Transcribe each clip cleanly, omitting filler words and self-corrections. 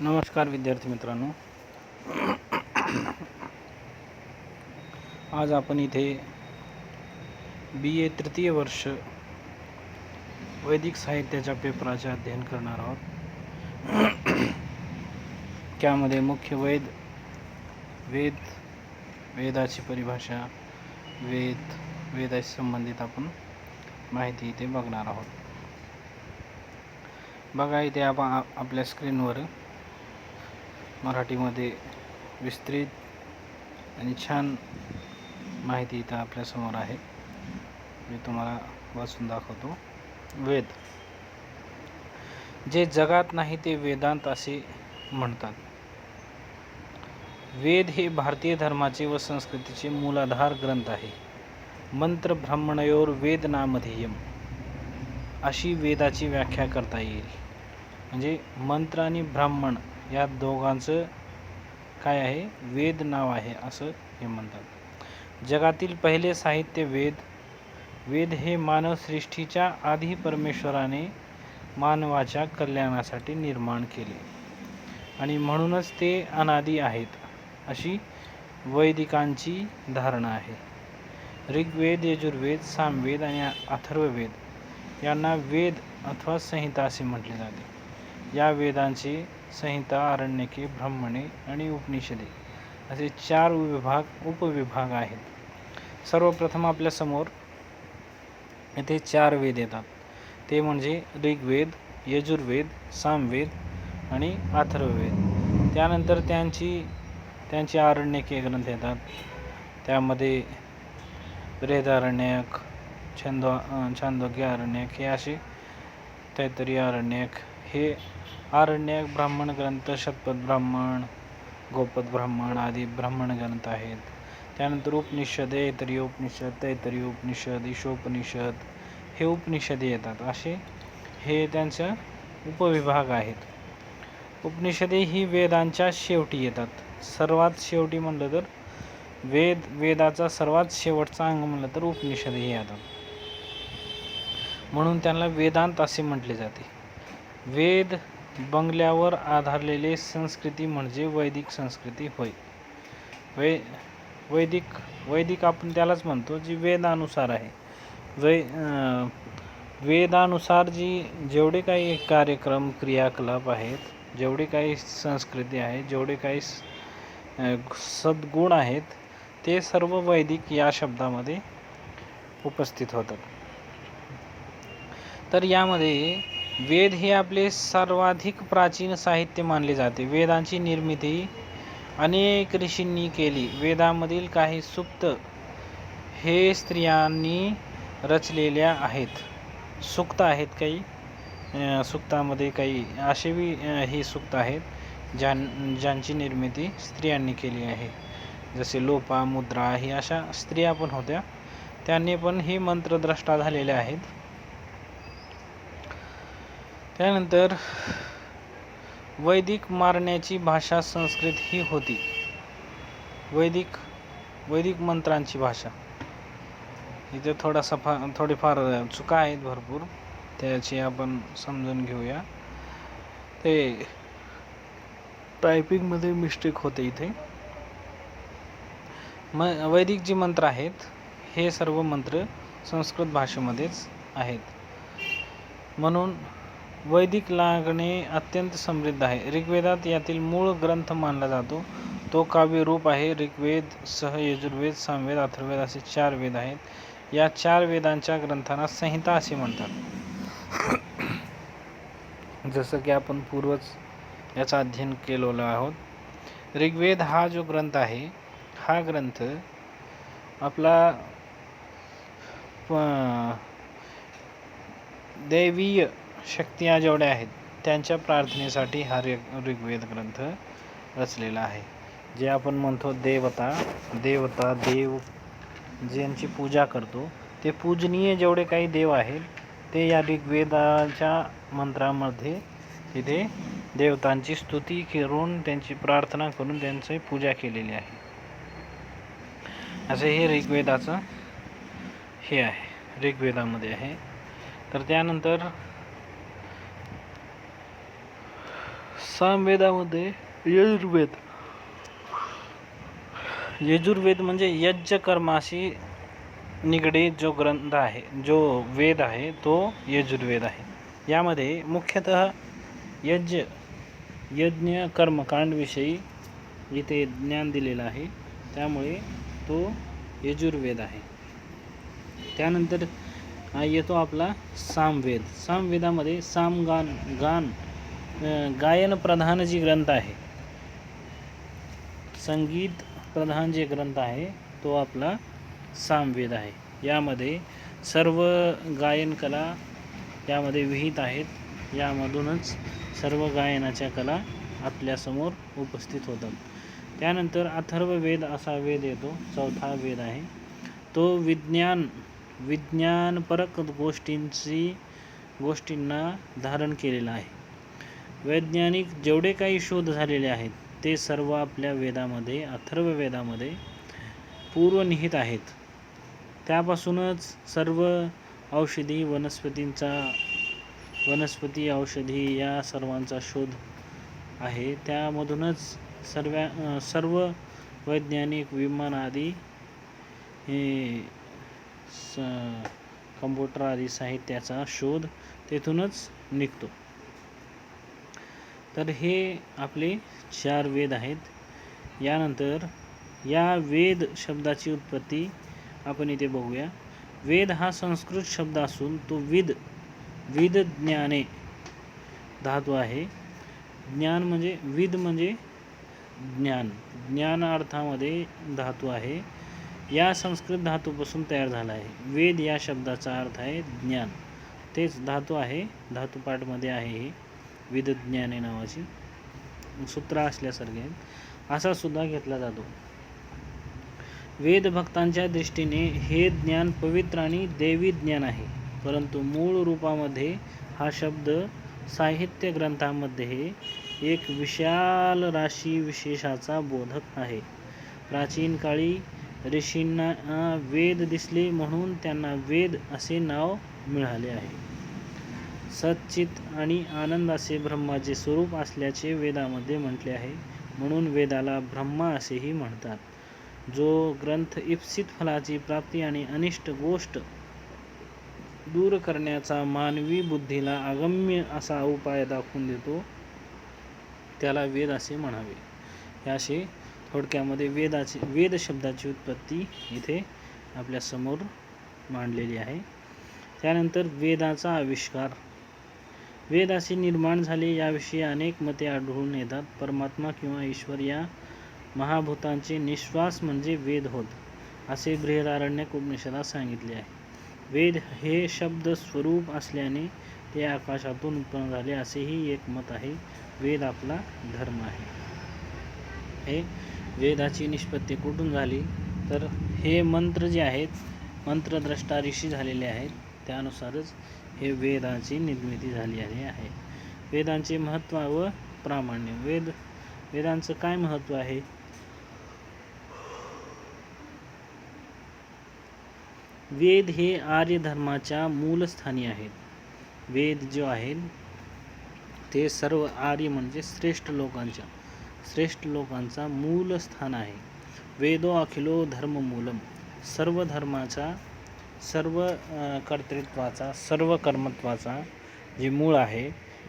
नमस्कार विद्यार्थी मित्रांनो, आज आपण इथे BA तृतीय वर्ष वैदिक साहित्याच्या पेपराचे अध्ययन करणार आहोत. त्यामध्ये मुख्य वेदाची परिभाषा, वेदाशी संबंधित आपण माहिती इथे बघणार आहोत. बघा, इथे आपण आपल्या स्क्रीनवर मराठीमध्ये विस्तृत आणि छान माहिती इथं आपल्यासमोर आहे. मी तुम्हाला वाचून दाखवतो. वेद, जे जगात नाही ते वेदांत असे म्हणतात. वेद हे भारतीय धर्माचे व संस्कृतीचे मूलाधार ग्रंथ आहे. मंत्र ब्राह्मणयोर वेद नामधेयम अशी वेदाची व्याख्या करता येईल. म्हणजे मंत्र आणि ब्राह्मण या दोघांचं काय आहे, वेद नाव आहे असं हे म्हणतात. जगातील पहिले साहित्य वेद हे मानवसृष्टीच्या आधी परमेश्वराने मानवाच्या कल्याणासाठी निर्माण केले आणि म्हणूनच ते अनादी आहेत अशी वैदिकांची धारणा आहे. ऋग्वेद, यजुर्वेद, सामवेद आणि अथर्ववेद यांना वेद अथवा संहिता असे म्हटले जाते. या वेदांचे संहिता, आरण्यके, ब्राह्मणे आणि उपनिषदे असे 4 उपविभाग आहेत. सर्वप्रथम आपल्यासमोर येथे 4 वेद येतात. ते म्हणजे ऋग्वेद, यजुर्वेद, सामवेद आणि अथर्ववेद. त्यानंतर त्यांची आरण्यके ग्रंथ येतात. त्यामध्ये बृहदारण्यक, छांदोग्य आरण्यक हे असे तैत्तिरीय आरण्यक, हे आरण्यक ब्राह्मण ग्रंथ, शतपथ ब्राह्मण, गोपद ब्राह्मण आदी ब्राह्मण ग्रंथ आहेत. त्यानंतर उपनिषद, ऐतरेय उपनिषद, तैत्तिरीय उपनिषद, ईशोपनिषद हे उपनिषदे येतात. असे हे त्यांचे उपविभाग आहेत. उपनिषदे ही वेदांच्या शेवटी येतात. सर्वात शेवटी म्हणलं तर वेदाचा सर्वात शेवटचा अंग म्हणलं तर उपनिषदे हे येतात. म्हणून त्यांना वेदांत असे म्हटले जाते. वेद बंगल्यावर आधारलेले संस्कृती म्हणजे वैदिक संस्कृती होय. वैदिक आपण त्यालाच म्हणतो जी वेदानुसार आहे. वेदानुसार जेवढे काही कार्यक्रम, क्रियाकलाप आहेत, जेवढे काही संस्कृती आहे, जेवढे काही सद्गुण आहेत, ते सर्व वैदिक या शब्दामध्ये उपस्थित होतात. तर यामध्ये वेद हे आपले सर्वाधिक प्राचीन साहित्य मानले जाते. वेदांची निर्मिती अनेक ऋषींनी केली. वेदामधील काही सूक्त हे स्त्रियांनी रचलेल्या आहेत. सूक्त आहेत काही, सूक्तामध्ये काही असे ही सूक्त आहेत ज्यांची निर्मिती स्त्रियांनी केली आहे. जसे लोपा, मुद्रा ही अशा स्त्रिया पण होत्या, त्यांनी पण हे मंत्रद्रष्टा झालेले आहेत. त्यानंतर वैदिक मारण्याची भाषा संस्कृत ही होती. वैदिक मंत्रांची भाषा इथे थोडीफार चुका आहेत भरपूर, त्याची आपण समजून घेऊया. ते टायपिंगमध्ये मिस्टेक होते इथे. वैदिक जी मंत्र आहेत हे सर्व मंत्र संस्कृत भाषेमध्येच आहेत. म्हणून वैदिक लागणे अत्यंत समृद्ध आहे. ऋग्वेदात यातील मूळ ग्रंथ मानला जातो. तो काव्य रूप आहे. ऋग्वेद सह यजुर्वेद, सामवेद, अथर्ववेद असे 4 वेद आहेत. या 4 वेदांच्या ग्रंथांना संहिता असे म्हणतात. जसं की आपण पूर्वच याचा अध्ययन केलेलं आहोत. ऋग्वेद हा जो ग्रंथ आहे, हा ग्रंथ आपला दैवीय शक्तिया जेवढ्या आहेत त्यांच्या प्रार्थनेसाठी हा ऋग्वेद ग्रंथ रचलेला आहे. जे आपण म्हणतो देव ज्यांची पूजा करतो, ते पूजनीय जेवढे काही देव आहेत ते या ऋग्वेदाच्या मंत्रामध्ये तिथे देवतांची स्तुती करून, त्यांची प्रार्थना करून त्यांची पूजा केलेली आहे. असे हे ऋग्वेदाचं हे आहे, ऋग्वेदामध्ये आहे. तर त्यानंतर सामवेदामध्ये यजुर्वेद यजुर्वेद म्हणजे यज्ञ कर्माशी निगडीत जो ग्रंथ आहे, जो वेद आहे, तो यजुर्वेद आहे. यामध्ये मुख्यतः यज्ञ कर्मकांडविषयी इथे ज्ञान दिलेलं आहे, त्यामुळे तो यजुर्वेद आहे. त्यानंतर येतो आपला सामवेद. सामवेदामध्ये गायन प्रधान जी ग्रंथ आहे, संगीत प्रधान जे ग्रंथ आहे, तो आपला सामवेद आहे. यामध्ये सर्व गायन कला यामध्ये विहित आहेत. यामधूनच सर्व गायनाच्या कला आपल्यासमोर उपस्थित होतात. त्यानंतर अथर्ववेद असा वेद येतो, चौथा वेद आहे. तो विज्ञानपरक गोष्टींना धारण केलेला आहे. वैज्ञानिक जेवढे काही शोध झालेले आहेत ते सर्व आपल्या वेदामध्ये, अथर्ववेदामध्ये पूर्वनिहित आहेत. त्यापासूनच सर्व औषधी वनस्पती औषधी या सर्वांचा शोध आहे. त्यामधूनच सर्व वैज्ञानिक विमान आदी कम्प्युटर आदी साहित्याचा शोध तेथूनच निघतो. तर हे आपले 4 वेद आहेत. यानंतर या वेद शब्दाची उत्पत्ती आपण इथे बघूया. वेद हा संस्कृत शब्द असून तो विद ज्ञाने धातू आहे. ज्ञान म्हणजे विद म्हणजे ज्ञान अर्थामध्ये धातू आहे. या संस्कृत धातूपासून तयार झाला आहे. वेद या शब्दाचा अर्थ आहे ज्ञान, तेच धातू आहे, धातुपाठमध्ये आहे. हे विद ज्ञाने नावाची सूत्र असल्यासारखे असा सुद्धा घेतला जातो. वेद भक्तांच्या दृष्टीने हे ज्ञान पवित्र आणि दैवी ज्ञान आहे, परंतु मूळ रूपामध्ये हा शब्द साहित्य ग्रंथामध्ये एक विशाल राशी विशेषाचा बोधक आहे. प्राचीन काळी ऋषींना वेद दिसले म्हणून त्यांना वेद असे नाव मिळाले आहे. सच्चित आणि आनंद असे ब्रह्माचे स्वरूप असल्याचे वेदामध्ये म्हटले आहे, म्हणून वेदाला ब्रह्मा असेही म्हणतात. जो ग्रंथ इप्सित फलाची प्राप्ती आणि अनिष्ट गोष्ट दूर करण्याचा मानवी बुद्धीला अगम्य असा उपाय दाखवून देतो, त्याला वेद असे म्हणावे. हे असे थोडक्यामध्ये वेद शब्दाची उत्पत्ती इथे आपल्यासमोर मांडलेली आहे. त्यानंतर वेदाचा आविष्कार. वेद असे निर्माण झाले याविषयी अनेक मते आढळून येतात. परमात्मा किंवा ईश्वर या महाभूतांचे निश्वास म्हणजे वेद होत, असे बृहदारण्यक उपनिषदात सांगितले आहे. वेद हे शब्द स्वरूप असल्याने ते आकाशातून उत्पन्न झाले असेही एक मत आहे. वेद आपला धर्म आहे. हे वेदाची निष्पत्ती कुठून झाली तर हे मंत्र जे आहेत, मंत्रद्रष्टा ऋषी झालेले आहेत, त्यानुसारच हे वेदाची निर्मिती झाली आहे. वेदांचे महत्त्व व प्रामाण्य. वेदांचं काय महत्त्व आहे? वेद हे आर्य धर्माच्या मूलस्थानी आहेत. वेद जे आहेत ते सर्व आर्य म्हणजे श्रेष्ठ लोकांचा मूल स्थान आहे. वेदो अखिलो धर्म मूलम. सर्व धर्माचा, सर्व कर्तृत्वाचा, सर्व कर्मत्वाचा जे मूळ आहे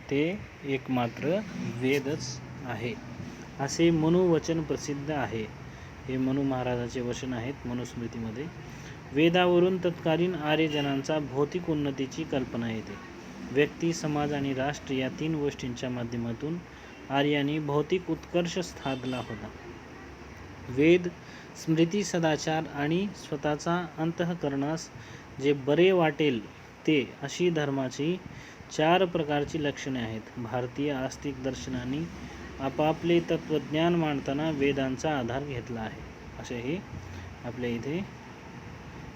ते एकमात्र वेदच आहे, असे मनुवचन प्रसिद्ध आहे. हे मनु महाराजाचे वचन आहेत मनुस्मृतीमध्ये. वेदावरून तत्कालीन आर्यजनांचा भौतिक उन्नतीची कल्पना येते. व्यक्ती, समाज आणि राष्ट्र या 3 गोष्टींच्या माध्यमातून आर्यांनी भौतिक उत्कर्ष साधला होता. वेद स्मृती, सदाचार आणि स्वतःचा अंतःकरणास जे बरे वाटेल ते अशी धर्माची 4 प्रकारची लक्षणे आहेत. भारतीय आस्तिक दर्शनांनी आपापले तत्त्वज्ञान मांडताना वेदांचा आधार घेतला आहे, असे हे आपल्या इथे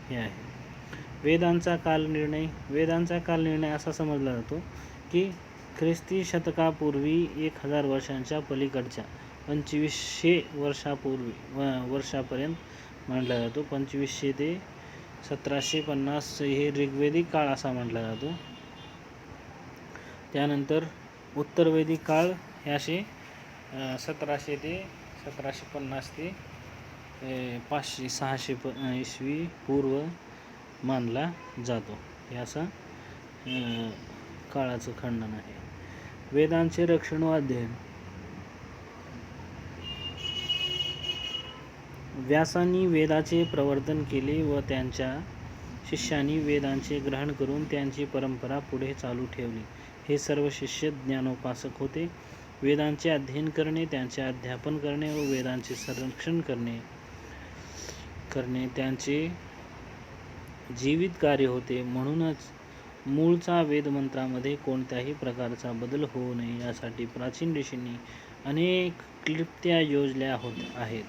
हे आहे. वेदांचा कालनिर्णय असा समजला जातो की ख्रिस्ती शतकापूर्वी 1000 वर्षांच्या पलीकडच्या 2500 वर्षापर्यंत मानला जातो. 2500 ते 1750 हे ऋग्वेदिक काळ असा म्हटला जातो. त्यानंतर उत्तरवैदिक काळ हे असे 1700 ते 1750 ते 500 600 इसवी पूर्व मानला जातो. हे असं काळाचं खंडन आहे. वेदांचे रक्षण व अध्ययन. व्यासांनी वेदाचे प्रवर्तन केले व त्यांच्या शिष्यांनी वेदांचे ग्रहण करून त्यांची परंपरा पुढे चालू ठेवली. हे सर्व शिष्य ज्ञानोपासक होते. वेदांचे अध्ययन करणे, त्यांचे अध्यापन करणे व वेदांचे संरक्षण करणे त्यांचे जीवित कार्य होते. म्हणूनच मूळचा वेदमंत्रामध्ये कोणत्याही प्रकारचा बदल होऊ नये यासाठी प्राचीन ऋषींनी अनेक क्लृप्त्या योजल्या आहेत.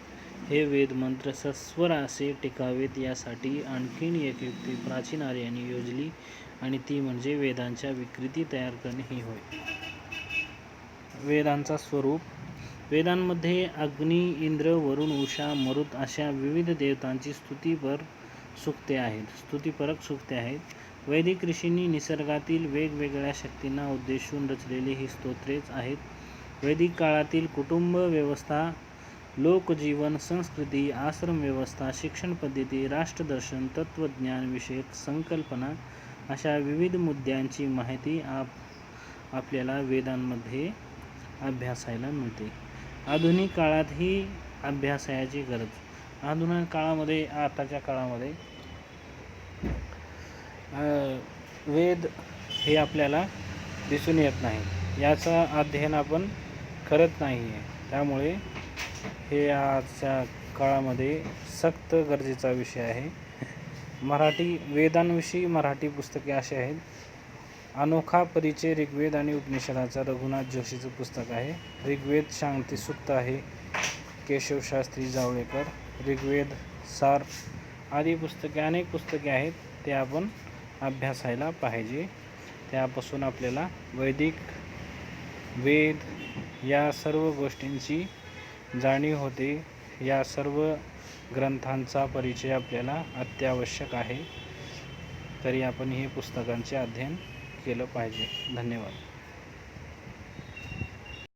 हे वेदमंत्र सस्वर असे टिकावेत यासाठी आणखीन एक युक्ती प्राचीन आर्यांनी योजली आणि ती म्हणजे वेदांच्या विकृती तयार करणे ही होय. वेदांचा स्वरूप. वेदांमध्ये अग्नी, इंद्र, वरुण, उषा, मरुत अशा विविध देवतांची स्तुतिपरक सूक्ते आहेत. वैदिक ऋषींनी निसर्गातील वेगवेगळ्या शक्तींना उद्देशून रचलेली ही स्तोत्रेच आहेत. वैदिक काळातील कुटुंब व्यवस्था, लोकजीवन, संस्कृती, आश्रम व्यवस्था, शिक्षण पद्धती, राष्ट्रदर्शन, तत्त्वज्ञान विषयक संकल्पना अशा विविध मुद्द्यांची माहिती आपल्याला वेदांमध्ये अभ्यासायला मिळते. आधुनिक काळात ही अभ्यासायाची गरज. आधुनिक काळामध्ये, आताच्या काळामध्ये वेद हे आपल्याला दिसून येत नाही, याचा अध्ययन आपण करत नाही आहे. त्यामुळे हे आजच्या काळामध्ये सक्त गरजेचा विषय आहे. वेदांविषयी मराठी पुस्तके असे आहेत. अनोखा परिचय ऋग्वेद आणि उपनिषदाचा रघुनाथ जोशीचं पुस्तक आहे. ऋग्वेद शांती सूक्त आहे, केशवशास्त्री जावळेकर. ऋग्वेद सार आदी पुस्तके, अनेक पुस्तके आहेत, ते आपण अभ्यासायला पाहिजे. त्यापासून आपल्याला वैदिक वेद या सर्व गोष्टींची जाणीव होते. या सर्व ग्रंथांचा परिचय आपल्याला अत्यावश्यक आहे. तरी आपण हे पुस्तकांचे अध्ययन केलं पाहिजे. धन्यवाद.